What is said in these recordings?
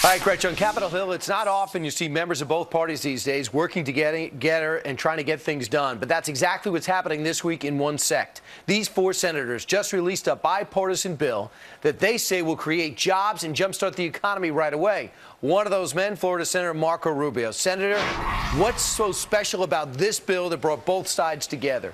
All right, Gretchen, on Capitol Hill, it's not often you see members of both parties these days working together and trying to get things done. But that's exactly what's happening this week in one sect. These four senators just released a bipartisan bill that they say will create jobs and jumpstart the economy right away. One of those men, Florida Senator Marco Rubio. Senator, what's so special about this bill that brought both sides together?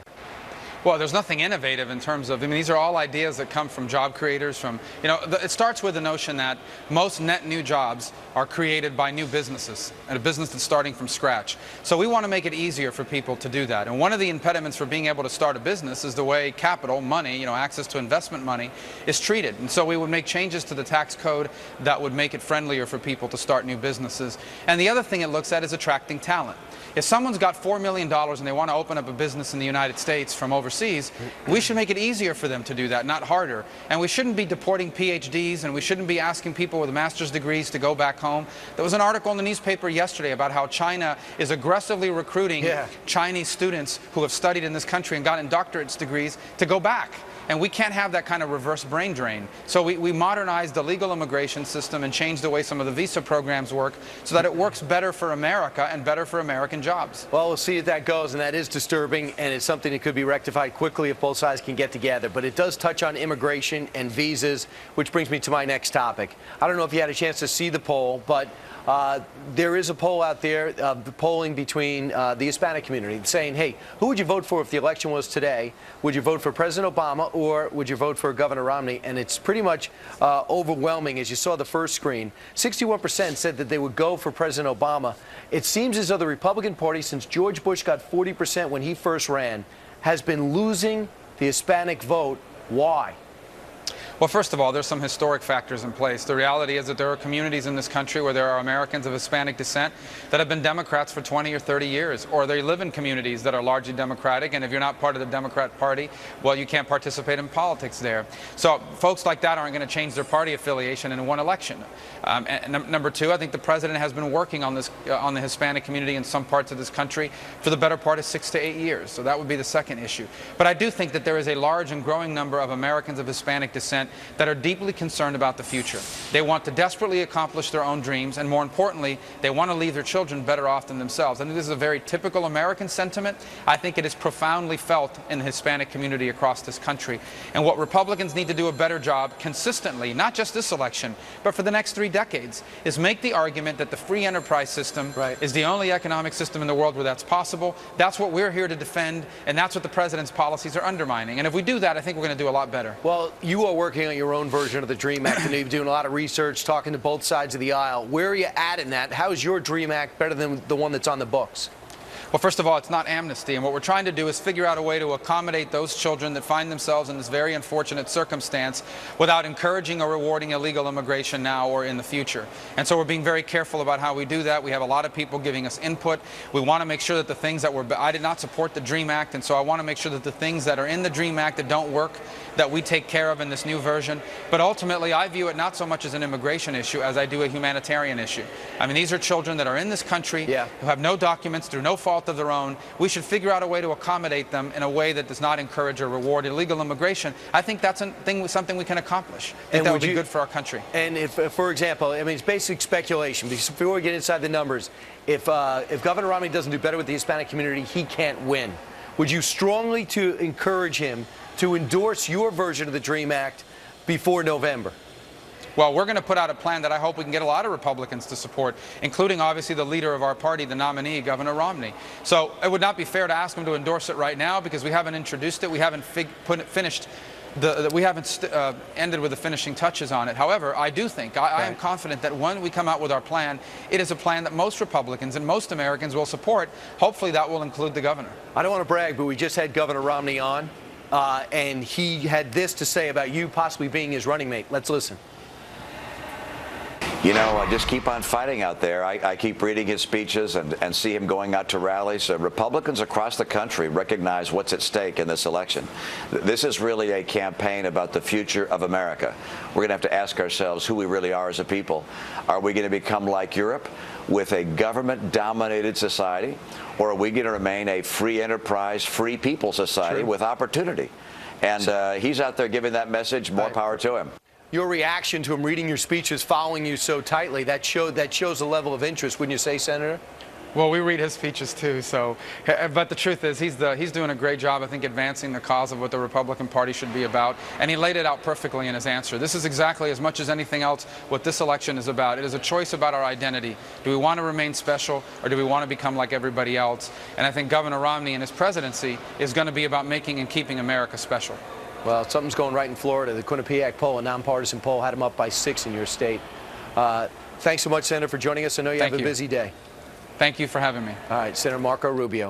Well, there's nothing innovative in terms of, these are all ideas that come from job creators, it starts with the notion that most net new jobs are created by new businesses, and a business that's starting from scratch. So we want to make it easier for people to do that. And one of the impediments for being able to start a business is the way capital, money, access to investment money is treated. And so we would make changes to the tax code that would make it friendlier for people to start new businesses. And the other thing it looks at is attracting talent. If someone's got $4 million and they want to open up a business in the United States from overseas, we should make it easier for them to do that, not harder. And we shouldn't be deporting PhDs, and we shouldn't be asking people with master's degrees to go back home. There was an article in the newspaper yesterday about how China is aggressively recruiting Chinese students who have studied in this country and gotten doctorate degrees to go back. And we can't have that kind of reverse brain drain. So we modernized the legal immigration system and changed the way some of the visa programs work so that it works better for America and better for American jobs. Well, we'll see if that goes, and that is disturbing, and it's something that could be rectified quickly if both sides can get together. But it does touch on immigration and visas, which brings me to my next topic. I don't know if you had a chance to see the poll, but there is a poll out there, the polling between the Hispanic community, saying, hey, who would you vote for if the election was today? Would you vote for President Obama, or would you vote for Governor Romney? And it's pretty much overwhelming. As you saw the first screen, 61% said that they would go for President Obama. It seems as though the Republican Party, since George Bush got 40% when he first ran, has been losing the Hispanic vote. Why? Well, first of all, there's some historic factors in place. The reality is that there are communities in this country where there are Americans of Hispanic descent that have been Democrats for 20 or 30 years, or they live in communities that are largely Democratic, and if you're not part of the Democrat Party, well, you can't participate in politics there. So folks like that aren't going to change their party affiliation in one election. And number two, I think the president has been working on this, on the Hispanic community in some parts of this country for the better part of 6 to 8 years. So that would be the second issue. But I do think that there is a large and growing number of Americans of Hispanic descent that are deeply concerned about the future. They want to desperately accomplish their own dreams, and more importantly, they want to leave their children better off than themselves. I think this is a very typical American sentiment. I think it is profoundly felt in the Hispanic community across this country. And what Republicans need to do a better job consistently, not just this election, but for the next 3 decades, is make the argument that the free enterprise system is the only economic system in the world where that's possible. That's what we're here to defend, and that's what the president's policies are undermining. And if we do that, I think we're going to do a lot better. Well, you are working on your own version of the DREAM Act, and you're doing a lot of research, talking to both sides of the aisle. Where are you at in that? How is your DREAM Act better than the one that's on the books? Well, first of all, it's not amnesty, and what we're trying to do is figure out a way to accommodate those children that find themselves in this very unfortunate circumstance without encouraging or rewarding illegal immigration now or in the future. And so we're being very careful about how we do that. We have a lot of people giving us input. We want to make sure that the things that I did not support the DREAM Act, and so I want to make sure that the things that are in the DREAM Act that don't work, that we take care of in this new version. But ultimately, I view it not so much as an immigration issue as I do a humanitarian issue. I mean, these are children that are in this country who have no documents through no fault of their own. We should figure out a way to accommodate them in a way that does not encourage or reward illegal immigration. I think that's something we can accomplish. I think that would be good for our country. And if, for example, I mean, it's basic speculation, because before we get inside the numbers, if Governor Romney doesn't do better with the Hispanic community, he can't win. Would you strongly encourage him to endorse your version of the DREAM Act before November? Well, we're going to put out a plan that I hope we can get a lot of Republicans to support, including obviously the leader of our party, the nominee, Governor Romney. So it would not be fair to ask him to endorse it right now because we haven't introduced it. We haven't ended with the finishing touches on it. However, I do think, I am confident that when we come out with our plan, it is a plan that most Republicans and most Americans will support. Hopefully that will include the governor. I don't want to brag, but we just had Governor Romney on, and he had this to say about you possibly being his running mate. Let's listen. You know, just keep on fighting out there. I keep reading his speeches and see him going out to rallies. Republicans across the country recognize what's at stake in this election. This is really a campaign about the future of America. We're going to have to ask ourselves who we really are as a people. Are we going to become like Europe with a government-dominated society, or are we going to remain a free enterprise, free people society with opportunity? And he's out there giving that message. More power to him. your reaction to him reading your speeches, following you so tightly, that shows a level of interest, wouldn't you say, Senator? Well, we read his speeches too, but the truth is he's doing a great job, I think, advancing the cause of what the Republican Party should be about, and he laid it out perfectly in his answer. This is exactly, as much as anything else, what this election is about. It is a choice about our identity. Do we want to remain special, or do we want to become like everybody else? And I think Governor Romney and his presidency is going to be about making and keeping America special. Well, something's going right in Florida. The Quinnipiac poll, a nonpartisan poll, had him up by 6 in your state. Thanks so much, Senator, for joining us. I know you have a busy day. Thank you for having me. All right, Senator Marco Rubio.